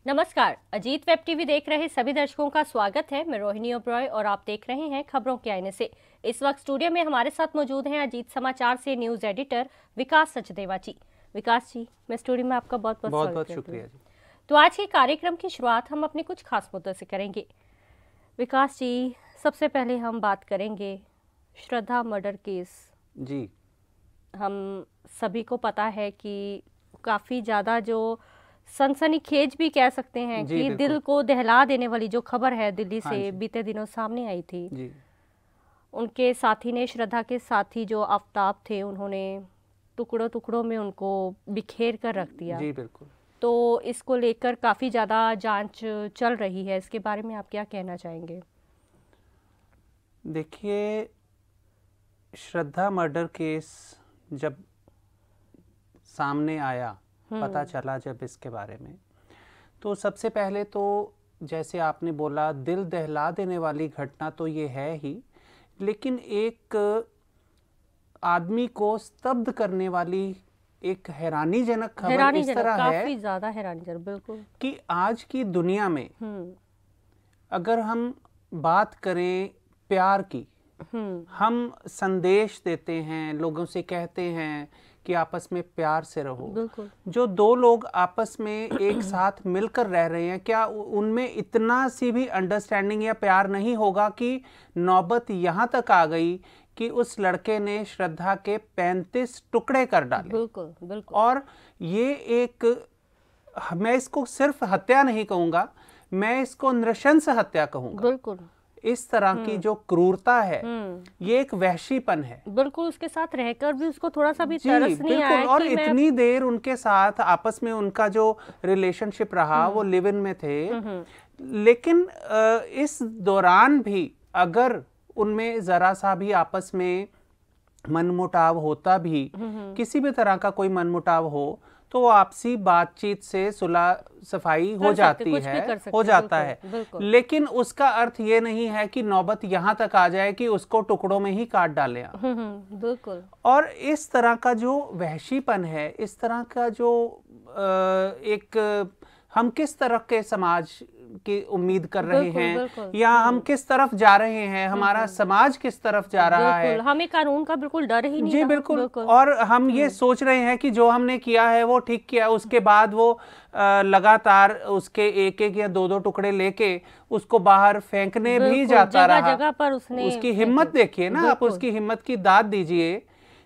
नमस्कार, Ajit web TV देख रहे सभी दर्शकों का स्वागत है। मैं रोहिणी ओब्रॉय और आप देख रहे हैं खबरों के आईने से। इस वक्त स्टूडियो में हमारे साथ मौजूद हैं अजीत समाचार से न्यूज एडिटर विकास सचदेवा जी। विकास जी, मैं स्टूडियो में आपका बहुत बहुत शुक्रिया जी। तो आज के कार्यक्रम की शुरुआत हम अपने कुछ खास मुद्दों से करेंगे। विकास जी, सबसे पहले हम बात करेंगे श्रद्धा मर्डर केस जी। हम सभी को पता है कि काफ़ी ज़्यादा जो सनसनीखेज भी कह सकते हैं कि दिल को दहला देने वाली जो खबर है दिल्ली से बीते दिनों सामने आई थी जी। उनके साथी ने, श्रद्धा के साथी जो आफ्ताब थे, उन्होंने टुकड़ों टुकड़ों में उनको बिखेर कर रख दिया। जी बिल्कुल। तो इसको लेकर काफ़ी ज़्यादा जांच चल रही है, इसके बारे में आप क्या कहना चाहेंगे? देखिए, श्रद्धा मर्डर केस जब सामने आया, पता चला जब इसके बारे में, तो सबसे पहले तो जैसे आपने बोला, दिल दहला देने वाली घटना तो ये है ही, लेकिन एक आदमी को स्तब्ध करने वाली एक हैरानीजनक खबर इस तरह है, काफी ज्यादा हैरानीजनक, बिल्कुल, कि आज की दुनिया में अगर हम बात करें प्यार की, हम संदेश देते हैं, लोगों से कहते हैं कि आपस में प्यार से रहो। जो दो लोग आपस में एक साथ मिलकर रह रहे हैं, क्या उनमें इतना सी भी अंडरस्टैंडिंग या प्यार नहीं होगा कि नौबत यहाँ तक आ गई कि उस लड़के ने श्रद्धा के 35 टुकड़े कर डाले। बिल्कुल बिल्कुल। और ये एक, मैं इसको सिर्फ हत्या नहीं कहूँगा, मैं इसको नृशंस हत्या कहूँगा। बिल्कुल। इस तरह की जो क्रूरता है, ये एक वहशीपन है। बिल्कुल, उसके साथ रहकर भी उसको थोड़ा सा भी तरस नहीं आया। और इतनी देर उनके साथ आपस में उनका जो रिलेशनशिप रहा, वो लिव इन में थे, लेकिन इस दौरान भी अगर उनमें जरा सा भी आपस में मनमुटाव होता भी, किसी भी तरह का कोई मनमुटाव हो, तो वो आपसी बातचीत से सुलह सफाई हो जाती है, हो जाता है। लेकिन उसका अर्थ ये नहीं है कि नौबत यहाँ तक आ जाए कि उसको टुकड़ों में ही काट डालें। बिल्कुल। और इस तरह का जो वहशीपन है, इस तरह का जो एक, हम किस तरह के समाज की उम्मीद कर रहे हैं, या हम किस तरफ जा रहे हैं, हमारा समाज किस तरफ जा रहा है, हमें कानून का बिल्कुल डर ही नहीं। जी बिल्कुल। और हम ये सोच रहे हैं कि जो हमने किया है वो ठीक किया, उसके बाद वो लगातार उसके एक एक या दो दो टुकड़े लेके उसको बाहर फेंकने भी जाता रहा। जगह पर उसकी हिम्मत देखिए ना आप, उसकी हिम्मत की दाद दीजिए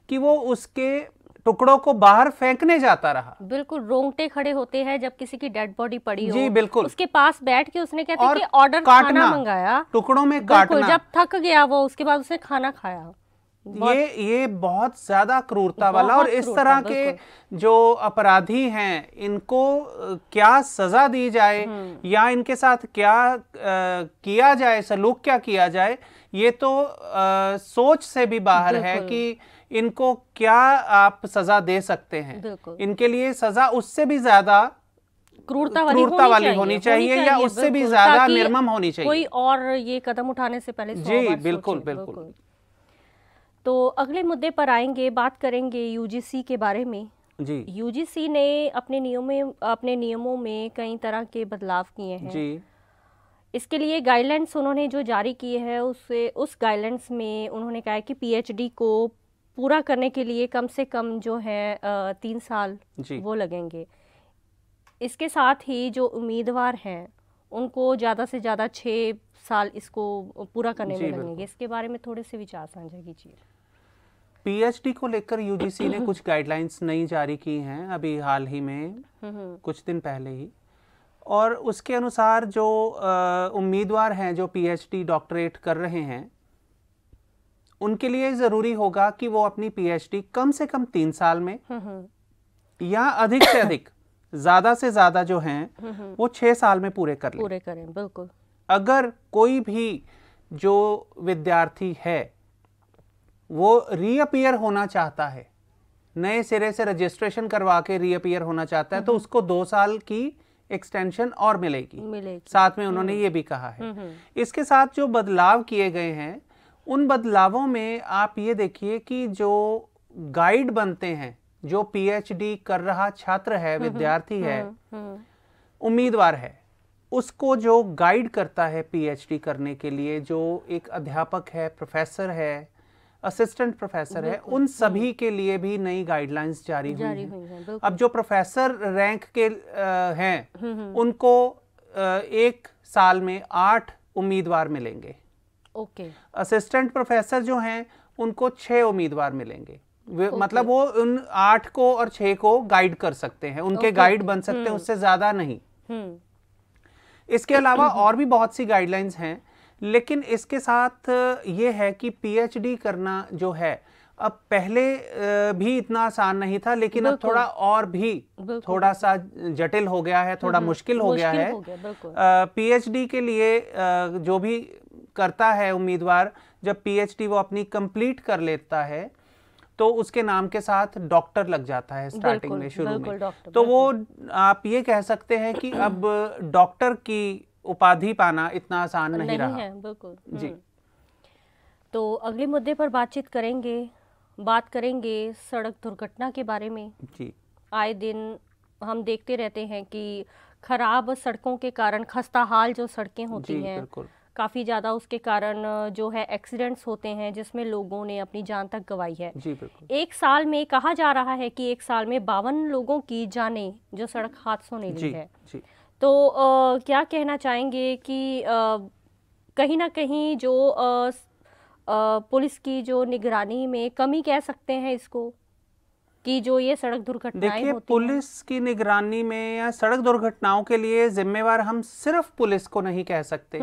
कि वो उसके टुकड़ों को बाहर फेंकने जाता रहा। बिल्कुल, रोंगटे खड़े होते हैं जब किसी की डेड बॉडी पड़ी हो। जी बिल्कुल। उसके पास बैठ के उसने कहते हैं कि ऑर्डर खाना मंगाया, टुकड़ों में काटना। जब थक गया वो, उसके बाद उसने खाना खाया। ये बहुत ज्यादा क्रूरता वाला। और इस तरह के जो अपराधी हैं, इनको क्या सजा दी जाए या इनके साथ क्या किया जाए, सलूक क्या किया जाए, ये तो सोच से भी बाहर है कि इनको क्या आप सजा दे सकते हैं। इनके लिए सजा उससे भी ज्यादा क्रूरता वाली होनी चाहिए, या उससे भी ज्यादा निर्मम होनी चाहिए, कोई और ये कदम उठाने से पहले। जी बिल्कुल बिल्कुल। तो अगले मुद्दे पर आएंगे, बात करेंगे यूजीसी के बारे में। जी। यूजीसी ने अपने नियमों में कई तरह के बदलाव किए हैं। जी। इसके लिए गाइडलाइंस उन्होंने जो जारी किए हैं, उस गाइडलाइंस में उन्होंने कहा है कि पीएचडी को पूरा करने के लिए कम से कम जो है 3 साल वो लगेंगे। इसके साथ ही जो उम्मीदवार हैं उनको ज़्यादा से ज़्यादा 6 साल इसको पूरा करने में लगेंगे। इसके बारे में थोड़े से विचार साझा कीजिए। पीएचडी को लेकर यूजीसी ने कुछ गाइडलाइंस नई जारी की हैं अभी हाल ही में, कुछ दिन पहले ही। और उसके अनुसार जो उम्मीदवार हैं जो पीएचडी डॉक्टरेट कर रहे हैं, उनके लिए जरूरी होगा कि वो अपनी पीएचडी कम से कम 3 साल में या अधिक से अधिक, ज्यादा से ज्यादा जो हैं वो 6 साल में पूरे करें। बिल्कुल। अगर कोई भी जो विद्यार्थी है वो रीअपीयर होना चाहता है, नए सिरे से रजिस्ट्रेशन करवा के रीअपीयर होना चाहता है, तो उसको 2 साल की एक्सटेंशन और मिलेगी। साथ में उन्होंने ये भी कहा है। इसके साथ जो बदलाव किए गए हैं, उन बदलावों में आप ये देखिए कि जो गाइड बनते हैं, जो पीएचडी कर रहा छात्र है, विद्यार्थी है, उम्मीदवार है उसको जो गाइड करता है पीएचडी करने के लिए, जो एक अध्यापक है, प्रोफेसर है, असिस्टेंट प्रोफेसर है, उन सभी के लिए भी नई गाइडलाइंस जारी हुई हैं। अब जो प्रोफेसर रैंक के हैं उनको एक साल में 8 उम्मीदवार मिलेंगे। ओके। असिस्टेंट प्रोफेसर जो हैं उनको 6 उम्मीदवार मिलेंगे। मतलब वो उन 8 को और 6 को गाइड कर सकते हैं, उनके गाइड बन सकते हैं, उससे ज्यादा नहीं। इसके अलावा और भी बहुत सी गाइडलाइंस हैं, लेकिन इसके साथ ये है कि पीएचडी करना जो है अब पहले भी इतना आसान नहीं था, लेकिन अब थोड़ा और भी थोड़ा सा जटिल हो गया है, थोड़ा मुश्किल हो गया है। पीएचडी के लिए जो भी करता है उम्मीदवार, जब पीएचडी वो अपनी कंप्लीट कर लेता है तो उसके नाम के साथ डॉक्टर लग जाता है स्टार्टिंग में, शुरू में। तो वो आप ये कह सकते हैं कि अब डॉक्टर की उपाधि पाना इतना आसान नहीं रहा है। बिल्कुल जी। तो अगले मुद्दे पर बात करेंगे सड़क दुर्घटना के बारे में। जी। आए दिन हम देखते रहते हैं कि खराब सड़कों के कारण, खस्ता हाल जो सड़कें होती हैं, काफ़ी ज़्यादा उसके कारण जो है एक्सीडेंट्स होते हैं, जिसमें लोगों ने अपनी जान तक गंवाई है। जी बिल्कुल। एक साल में कहा जा रहा है कि एक साल में 52 लोगों की जानें जो सड़क हादसों ने ली है। जी। तो क्या कहना चाहेंगे कि कहीं ना कहीं जो पुलिस की जो निगरानी में कमी कह सकते हैं इसको, कि जो ये सड़क दुर्घटनाएं होती हैं? पुलिस की निगरानी में या सड़क दुर्घटनाओं के लिए जिम्मेवार हम सिर्फ पुलिस को नहीं कह सकते,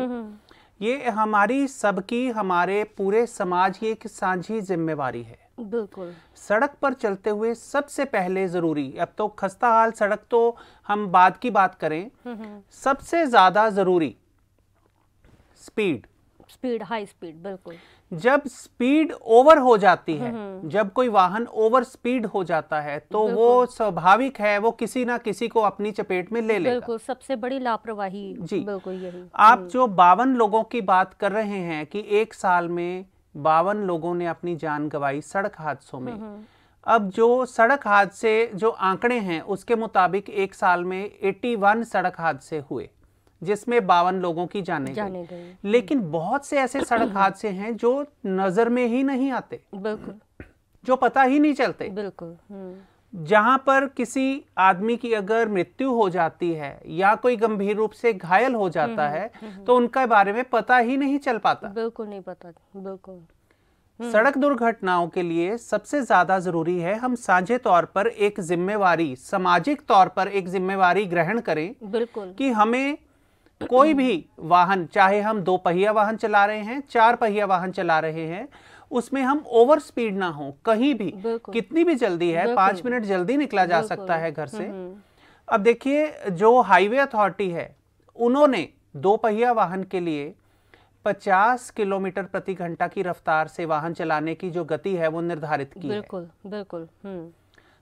ये हमारी सबकी, हमारे पूरे समाज की एक साझी जिम्मेवारी है। बिल्कुल। सड़क पर चलते हुए सबसे पहले जरूरी, अब तो खस्ता हाल सड़क तो हम बाद की बात करें, सबसे ज्यादा जरूरी स्पीड, हाई स्पीड। बिल्कुल। जब स्पीड ओवर हो जाती है, जब कोई वाहन ओवर स्पीड हो जाता है, तो वो स्वाभाविक है वो किसी ना किसी को अपनी चपेट में ले लेगा। बिल्कुल, सबसे बड़ी लापरवाही। जी बिल्कुल यही। आप जो 52 लोगों की बात कर रहे हैं कि एक साल में 52 लोगों ने अपनी जान गंवाई सड़क हादसों में, अब जो सड़क हादसे जो आंकड़े हैं उसके मुताबिक एक साल में 81 सड़क हादसे हुए, जिसमें 52 लोगों की जाने गई। लेकिन बहुत से ऐसे सड़क हादसे हैं जो नजर में ही नहीं आते, बिल्कुल, जो पता ही नहीं चलते। बिल्कुल। जहां पर किसी आदमी की अगर मृत्यु हो जाती है या कोई गंभीर रूप से घायल हो जाता है तो उनके बारे में पता ही नहीं चल पाता। बिल्कुल नहीं पता। बिल्कुल। सड़क दुर्घटनाओं के लिए सबसे ज्यादा जरूरी है हम साझे तौर पर एक जिम्मेवारी, सामाजिक तौर पर एक जिम्मेवारी ग्रहण करें। बिल्कुल। कि हमें कोई भी वाहन, चाहे हम 2 पहिया वाहन चला रहे हैं, 4 पहिया वाहन चला रहे हैं, उसमें हम ओवर स्पीड ना हो कहीं भी। कितनी भी जल्दी है, 5 मिनट जल्दी निकला जा सकता है घर से। अब देखिए, जो हाईवे अथॉरिटी है उन्होंने 2 पहिया वाहन के लिए 50 किलोमीटर प्रति घंटा की रफ्तार से वाहन चलाने की जो गति है वो निर्धारित की है। बिल्कुल, बिल्कुल।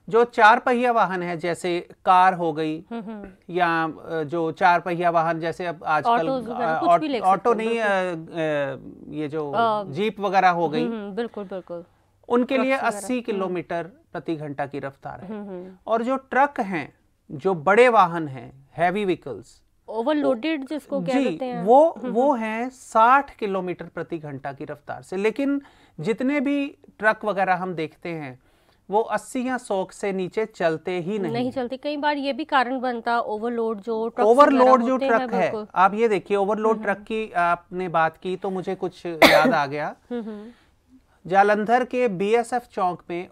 जो 4 पहिया वाहन है, जैसे कार हो गई या जो 4 पहिया वाहन, जैसे अब आजकल ऑटो नहीं, ये जो जीप वगैरह हो गई, बिल्कुल बिल्कुल, उनके लिए 80 किलोमीटर प्रति घंटा की रफ्तार है। और जो ट्रक हैं, जो बड़े वाहन हैं, हैवी व्हीकल्स, ओवरलोडेड जिसको कहते हैं, वो हैं 60 किलोमीटर प्रति घंटा की रफ्तार से। लेकिन जितने भी ट्रक वगैरह हम देखते हैं वो 80 या 100 से नीचे चलते ही नहीं चलते। कई बार ये भी कारण बनता ओवरलोड जो ट्रक है। आप ये देखिए, ओवरलोड ट्रक की आपने बात की तो मुझे कुछ याद आ गया। जालंधर के बीएसएफ चौक में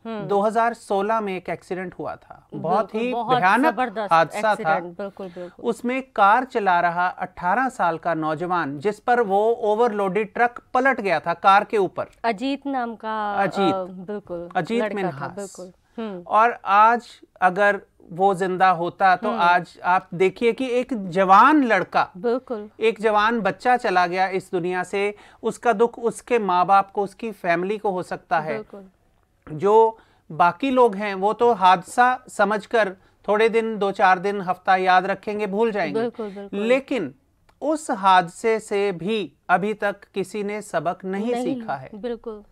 2016 में एक एक्सीडेंट हुआ था, बहुत ही भयानक हादसा था। बिल्कुल, बिल्कुल। उसमें कार चला रहा 18 साल का नौजवान, जिस पर वो ओवरलोडेड ट्रक पलट गया था कार के ऊपर, अजीत नाम का, बिल्कुल, अजीत मिन्हास। और आज अगर वो जिंदा होता तो आज आप देखिए कि एक जवान लड़का, बिल्कुल, एक जवान बच्चा चला गया इस दुनिया से। उसका दुख उसके माँ बाप को, उसकी फैमिली को हो सकता है। जो बाकी लोग हैं वो तो हादसा समझकर थोड़े दिन, 2-4 दिन, हफ्ता याद रखेंगे, भूल जाएंगे। बिल्कुल। लेकिन उस हादसे से भी अभी तक किसी ने सबक नहीं सीखा है। बिल्कुल।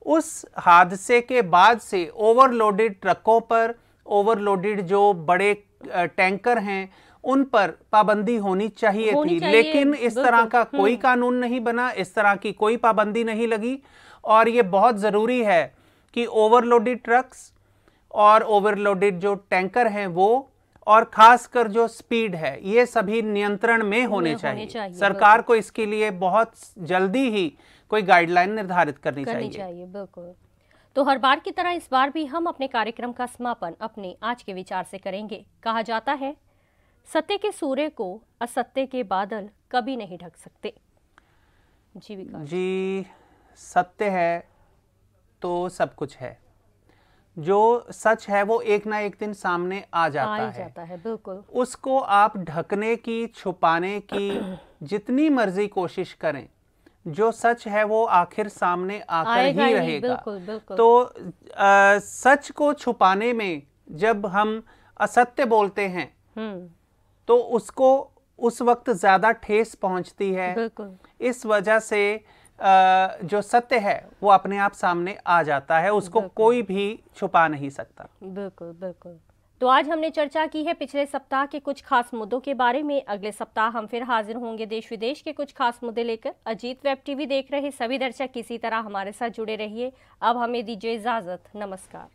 उस हादसे के बाद से ओवरलोडेड ट्रकों पर, ओवरलोडेड जो बड़े टैंकर हैं उन पर पाबंदी होनी चाहिए थी, लेकिन इस तरह का कोई कानून नहीं बना, इस तरह की कोई पाबंदी नहीं लगी। और ये बहुत जरूरी है कि ओवरलोडेड ट्रक्स और ओवरलोडेड जो टैंकर हैं वो, और खासकर जो स्पीड है, ये सभी नियंत्रण में होने चाहिए। सरकार को इसके लिए बहुत जल्दी ही कोई गाइडलाइन निर्धारित करनी चाहिए। बिल्कुल। तो हर बार की तरह इस बार भी हम अपने कार्यक्रम का समापन अपने आज के विचार से करेंगे। कहा जाता है, सत्य के सूर्य को असत्य के बादल कभी नहीं ढक सकते। जी विकास जी, सत्य है तो सब कुछ है। जो सच है वो एक ना एक दिन सामने आ जाता है। बिल्कुल। उसको आप ढकने की, छुपाने की जितनी मर्जी कोशिश करें, जो सच है वो आखिर सामने आकर ही रहेगा। बिल्कुल, बिल्कुल। तो सच को छुपाने में जब हम असत्य बोलते हैं तो उसको उस वक्त ज्यादा ठेस पहुंचती है। बिल्कुल। इस वजह से जो सत्य है वो अपने आप सामने आ जाता है, उसको कोई भी छुपा नहीं सकता। बिल्कुल बिल्कुल। तो आज हमने चर्चा की है पिछले सप्ताह के कुछ खास मुद्दों के बारे में। अगले सप्ताह हम फिर हाजिर होंगे देश विदेश के कुछ खास मुद्दे लेकर। अजीत वेब टीवी देख रहे सभी दर्शक इसी तरह हमारे साथ जुड़े रहिए। अब हमें दीजिए इजाजत। नमस्कार।